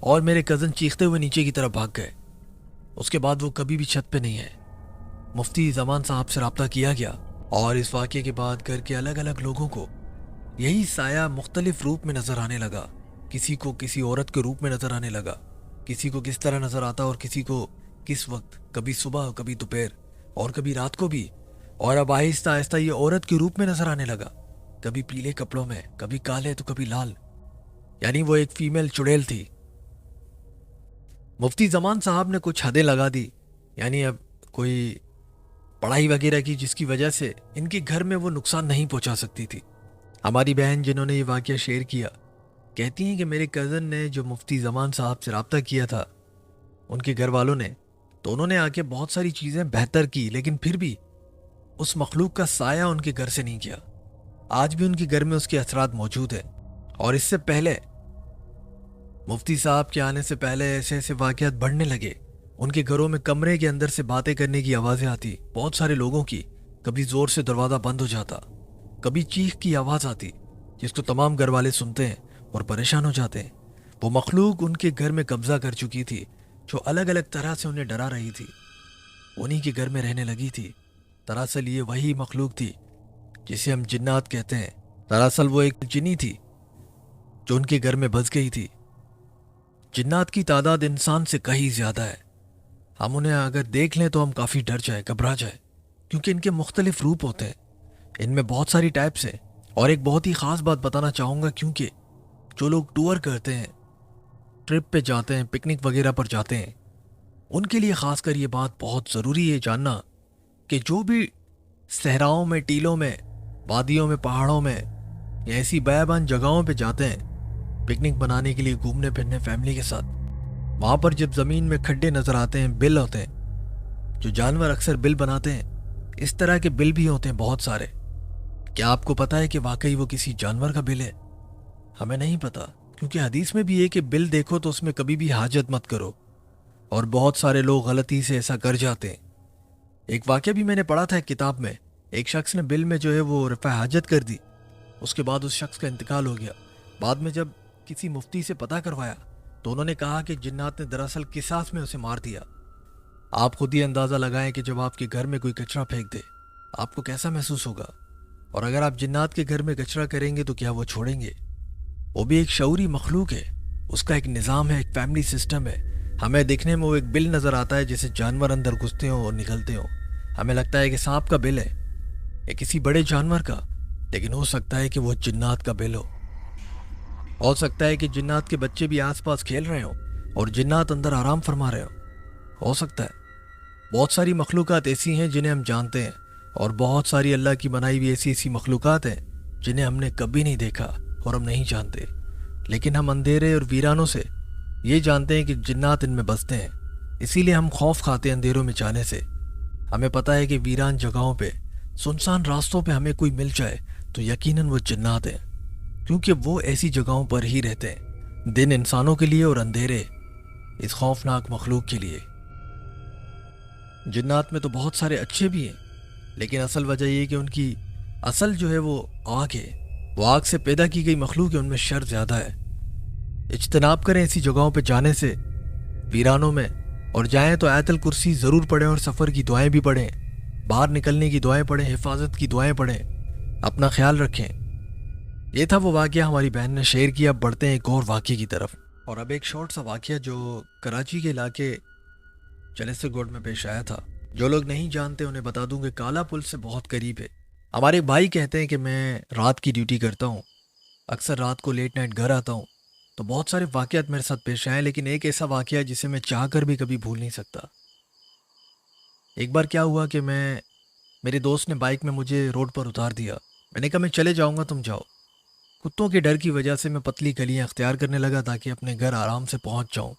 اور میرے کزن چیختے ہوئے نیچے کی طرف بھاگ گئے۔ اس کے بعد وہ کبھی بھی چھت پہ نہیں ہے۔ مفتی زمان صاحب سے رابطہ کیا گیا اور اس واقعے کے بعد گھر کے الگ الگ لوگوں کو یہی سایہ مختلف روپ میں نظر آنے لگا۔ کسی کو کسی عورت کے روپ میں نظر آنے لگا، کسی کو کس طرح نظر آتا اور کسی کو کس وقت، کبھی صبح، کبھی دوپہر اور کبھی رات کو بھی۔ اور اب آہستہ آہستہ یہ عورت کے روپ میں نظر آنے لگا، کبھی پیلے کپڑوں میں، کبھی کالے تو کبھی لال، یعنی وہ ایک فیمیل چڑیل تھی۔ مفتی زمان صاحب نے کچھ حدیں لگا دی، یعنی اب کوئی پڑھائی وغیرہ کی جس کی وجہ سے ان کے گھر میں وہ نقصان نہیں پہنچا سکتی تھی۔ ہماری بہن جنہوں نے یہ واقعہ شیئر کیا کہتی ہیں کہ میرے کزن نے جو مفتی زمان صاحب سے رابطہ کیا تھا ان کے گھر والوں نے، تو انہوں نے آ کے بہت ساری چیزیں بہتر کی، لیکن پھر بھی اس مخلوق کا سایہ ان کے گھر سے نہیں گیا۔ آج بھی ان کے گھر میں اس کے اثرات موجود ہیں۔ اور اس سے پہلے مفتی صاحب کے آنے سے پہلے ایسے ایسے واقعات بڑھنے لگے۔ ان کے گھروں میں کمرے کے اندر سے باتیں کرنے کی آوازیں آتی، بہت سارے لوگوں کی، کبھی زور سے دروازہ بند ہو جاتا، کبھی چیخ کی آواز آتی جس کو تمام گھر والے سنتے ہیں اور پریشان ہو جاتے ہیں۔ وہ مخلوق ان کے گھر میں قبضہ کر چکی تھی، جو الگ الگ طرح سے انہیں ڈرا رہی تھی، انہی کے گھر میں رہنے لگی تھی۔ دراصل یہ وہی مخلوق تھی جسے ہم جنات کہتے ہیں۔ دراصل وہ ایک جنی تھی جو ان کے گھر میں بس گئی تھی۔ جنات کی تعداد انسان سے کہیں زیادہ ہے۔ ہم انہیں اگر دیکھ لیں تو ہم کافی ڈر جائیں، گھبرا جائیں، کیونکہ ان کے مختلف روپ ہوتے ہیں۔ ان میں بہت ساری ٹائپس ہیں۔ اور ایک بہت ہی خاص بات بتانا چاہوں گا، کیونکہ جو لوگ ٹور کرتے ہیں، ٹرپ پہ جاتے ہیں، پکنک وغیرہ پر جاتے ہیں، ان کے لیے خاص کر یہ بات بہت ضروری ہے جاننا کہ جو بھی صحراؤں میں، ٹیلوں میں، وادیوں میں، پہاڑوں میں یا ایسی بیابان جگہوں پہ جاتے ہیں پکنک بنانے کے لیے، گھومنے پھرنے فیملی کے ساتھ، وہاں پر جب زمین میں کھڈے نظر آتے ہیں، بل ہوتے ہیں، جو جانور اکثر بل بناتے ہیں، اس طرح کے بل بھی ہوتے ہیں بہت سارے۔ کیا آپ کو پتا ہے کہ واقعی وہ کسی جانور کا بل ہے؟ ہمیں نہیں پتا، کیونکہ حدیث میں بھی ہے کہ بل دیکھو تو اس میں کبھی بھی حاجت مت کرو، اور بہت سارے لوگ غلطی سے ایسا کر جاتے ہیں۔ ایک واقعہ بھی میں نے پڑھا تھا ایک کتاب میں، ایک شخص نے بل میں جو ہے وہ رفع حاجت کر دی، اس کے بعد اس شخص کا انتقال ہو گیا۔ بعد میں جب کسی مفتی سے پتہ کروایا تو انہوں نے کہا کہ جنات نے دراصل قصاص میں اسے مار دیا۔ آپ خود ہی اندازہ لگائیں کہ جب آپ کے گھر میں کوئی کچرا پھینک دے آپ کو کیسا محسوس ہوگا، اور اگر آپ جنات کے گھر میں کچرا کریں گے تو کیا وہ چھوڑیں گے؟ وہ بھی ایک شعوری مخلوق ہے، اس کا ایک نظام ہے، ایک فیملی سسٹم ہے۔ ہمیں دیکھنے میں وہ ایک بل نظر آتا ہے جیسے جانور اندر گھستے ہوں اور نکلتے ہوں، ہمیں لگتا ہے کہ سانپ کا بل ہے یا کسی بڑے جانور کا، لیکن ہو سکتا ہے کہ وہ جنات کا بل ہو سکتا ہے کہ جنات کے بچے بھی آس پاس کھیل رہے ہوں اور جنات اندر آرام فرما رہے ہو سکتا ہے۔ بہت ساری مخلوقات ایسی ہیں جنہیں ہم جانتے ہیں، اور بہت ساری اللہ کی بنائی ہوئی ایسی مخلوقات ہیں جنہیں ہم نے کبھی نہیں دیکھا اور ہم نہیں جانتے، لیکن ہم اندھیرے اور ویرانوں سے یہ جانتے ہیں کہ جنات ان میں بستے ہیں، اسی لیے ہم خوف کھاتے ہیں اندھیروں میں جانے سے۔ ہمیں پتہ ہے کہ ویران جگہوں پہ، سنسان راستوں پہ ہمیں کوئی مل جائے تو یقیناً وہ جنات ہیں، کیونکہ وہ ایسی جگہوں پر ہی رہتے ہیں، دن انسانوں کے لیے اور اندھیرے اس خوفناک مخلوق کے لیے۔ جنات میں تو بہت سارے اچھے بھی ہیں، لیکن اصل وجہ یہ کہ ان کی اصل جو ہے وہ آگ ہے، وہ آگ سے پیدا کی گئی مخلوق ہے، ان میں شر زیادہ ہے۔ اجتناب کریں ایسی جگہوں پہ جانے سے، ویرانوں میں، اور جائیں تو آیت الکرسی ضرور پڑھیں اور سفر کی دعائیں بھی پڑھیں، باہر نکلنے کی دعائیں پڑھیں، حفاظت کی دعائیں پڑھیں، اپنا خیال رکھیں۔ یہ تھا وہ واقعہ ہماری بہن نے شیئر کیا۔ اب بڑھتے ہیں ایک اور واقعے کی طرف، اور اب ایک شارٹ سا واقعہ جو کراچی کے علاقے چنیسر گوڈ میں پیش آیا تھا۔ جو لوگ نہیں جانتے انہیں بتا دوں کہ کالا پل سے بہت قریب ہے۔ ہمارے بھائی کہتے ہیں کہ میں رات کی ڈیوٹی کرتا ہوں، اکثر رات کو لیٹ نائٹ گھر آتا ہوں، تو بہت سارے واقعات میرے ساتھ پیش آئے، لیکن ایک ایسا واقعہ جسے میں چاہ کر بھی کبھی بھول نہیں سکتا۔ ایک بار کیا ہوا کہ میرے دوست نے بائک میں مجھے روڈ پر اتار دیا۔ میں نے کہا میں چلے جاؤں گا، تم جاؤ۔ کتوں کے ڈر کی وجہ سے میں پتلی گلیاں اختیار کرنے لگا تاکہ اپنے گھر آرام سے پہنچ جاؤں۔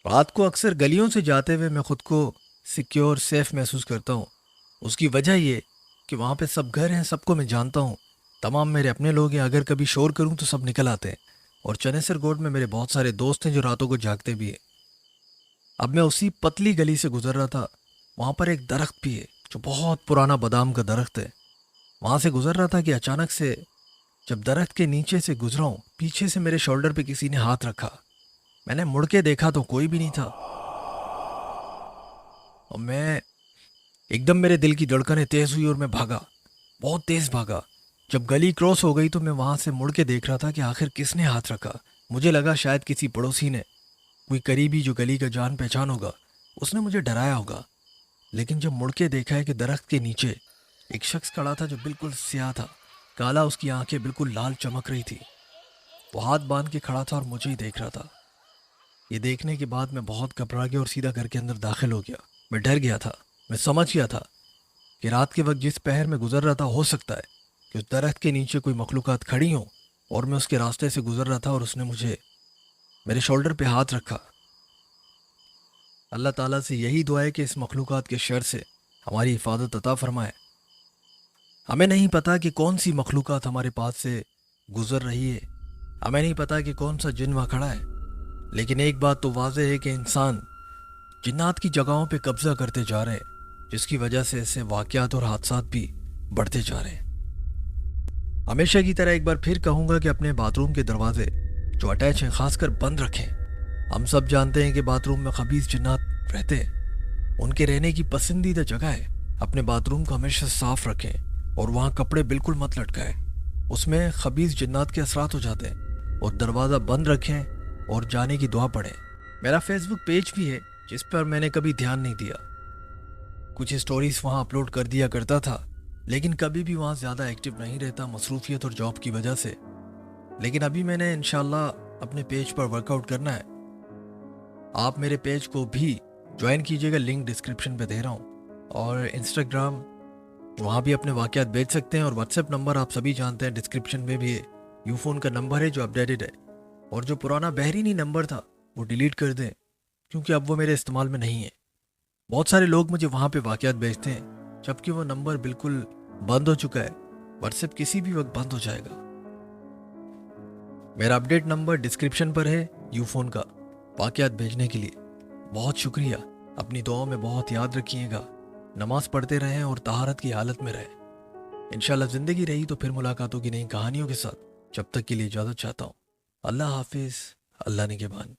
رات کو اکثر گلیوں سے جاتے ہوئے میں خود کو سیکیور، سیف محسوس کرتا ہوں۔ اس کی وجہ یہ کہ وہاں پہ سب گھر ہیں، سب کو میں جانتا ہوں، تمام میرے اپنے لوگ ہیں، اگر کبھی شور کروں تو سب نکل آتے ہیں، اور چنیسر گوڈ میں میرے بہت سارے دوست ہیں جو راتوں کو جاگتے بھی ہیں۔ اب میں اسی پتلی گلی سے گزر رہا تھا، وہاں پر ایک درخت بھی ہے جو بہت پرانا بادام کا درخت ہے۔ وہاں سے گزر رہا تھا کہ اچانک سے جب درخت کے نیچے سے گزرا ہوں، پیچھے سے میرے شولڈر پہ کسی نے ہاتھ رکھا. میں نے مڑ کے دیکھا تو کوئی بھی نہیں تھا, اور میں ایک دم میرے دل کی دھڑکنیں تیز ہوئی اور میں بھاگا, بہت تیز بھاگا. جب گلی کراس ہو گئی تو میں وہاں سے مڑ کے دیکھ رہا تھا کہ آخر کس نے ہاتھ رکھا. مجھے لگا شاید کسی پڑوسی نے, کوئی قریبی جو گلی کا جان پہچان ہوگا, اس نے مجھے ڈرایا ہوگا. لیکن جب مڑ کے دیکھا ہے کہ درخت کے نیچے ایک شخص کھڑا تھا جو بالکل سیاہ تھا, کالا, اس کی آنکھیں بالکل لال چمک رہی تھی. وہ ہاتھ باندھ کے کھڑا تھا اور مجھے ہی دیکھ رہا تھا. یہ دیکھنے کے بعد میں بہت گھبرا گیا اور سیدھا گھر کے اندر داخل ہو گیا. میں ڈر گیا تھا. میں سمجھ گیا تھا کہ رات کے وقت جس پہر میں گزر رہا تھا ہو سکتا ہے کہ اس درخت کے نیچے کوئی مخلوقات کھڑی ہوں, اور میں اس کے راستے سے گزر رہا تھا اور اس نے مجھے میرے شولڈر پہ ہاتھ رکھا. اللہ تعالیٰ سے یہی دعا ہے کہ اس مخلوقات کے شر سے ہماری حفاظت عطا فرمائے. ہمیں نہیں پتا کہ کون سی مخلوقات ہمارے پاس سے گزر رہی ہے, ہمیں نہیں پتا کہ کون سا جن وہاں کھڑا ہے. لیکن ایک بات تو واضح ہے کہ انسان جنات کی جگہوں پہ قبضہ کرتے جا رہے ہیں, جس کی وجہ سے ایسے واقعات اور حادثات بھی بڑھتے جا رہے ہیں. ہمیشہ کی طرح ایک بار پھر کہوں گا کہ اپنے باتھ روم کے دروازے جو اٹیچ ہیں خاص کر بند رکھیں. ہم سب جانتے ہیں کہ باتھ روم میں خبیث جنات رہتے ہیں, ان کے رہنے کی پسندیدہ جگہ ہے. اپنے باتھ روم کو ہمیشہ صاف رکھیں اور وہاں کپڑے بالکل مت لٹکائیں, اس میں خبیث جنات کے اثرات ہو جاتے ہیں. اور دروازہ بند رکھیں اور جانے کی دعا پڑھیں. میرا فیس بک پیج بھی ہے جس پر میں نے کبھی دھیان نہیں دیا, کچھ سٹوریز وہاں اپلوڈ کر دیا کرتا تھا, لیکن کبھی بھی وہاں زیادہ ایکٹیو نہیں رہتا مصروفیت اور جاب کی وجہ سے. لیکن ابھی میں نے انشاءاللہ اپنے پیج پر ورک آؤٹ کرنا ہے. آپ میرے پیج کو بھی جوائن کیجیے گا, لنک ڈسکرپشن پہ دے رہا ہوں. اور انسٹاگرام, وہاں بھی اپنے واقعات بھیج سکتے ہیں. اور واٹس ایپ نمبر آپ سبھی جانتے ہیں, ڈسکرپشن میں بھی ہے. یو فون کا نمبر ہے جو اپڈیٹڈ ہے, اور جو پرانا بحرینی نمبر تھا وہ ڈیلیٹ کر دیں کیونکہ اب وہ میرے استعمال میں نہیں ہے. بہت سارے لوگ مجھے وہاں پہ واقعات بھیجتے ہیں جبکہ وہ نمبر بالکل بند ہو چکا ہے. واٹس ایپ کسی بھی وقت بند ہو جائے گا. میرا اپڈیٹ نمبر ڈسکرپشن پر ہے یو فون کا, واقعات بھیجنے کے لیے. بہت شکریہ. اپنی دعاؤں میں بہت یاد رکھیے گا, نماز پڑھتے رہیں اور طہارت کی حالت میں رہیں. انشاءاللہ زندگی رہی تو پھر ملاقاتوں کی نئی کہانیوں کے ساتھ. جب تک کے لیے اجازت چاہتا ہوں. اللہ حافظ. اللہ نگہبان.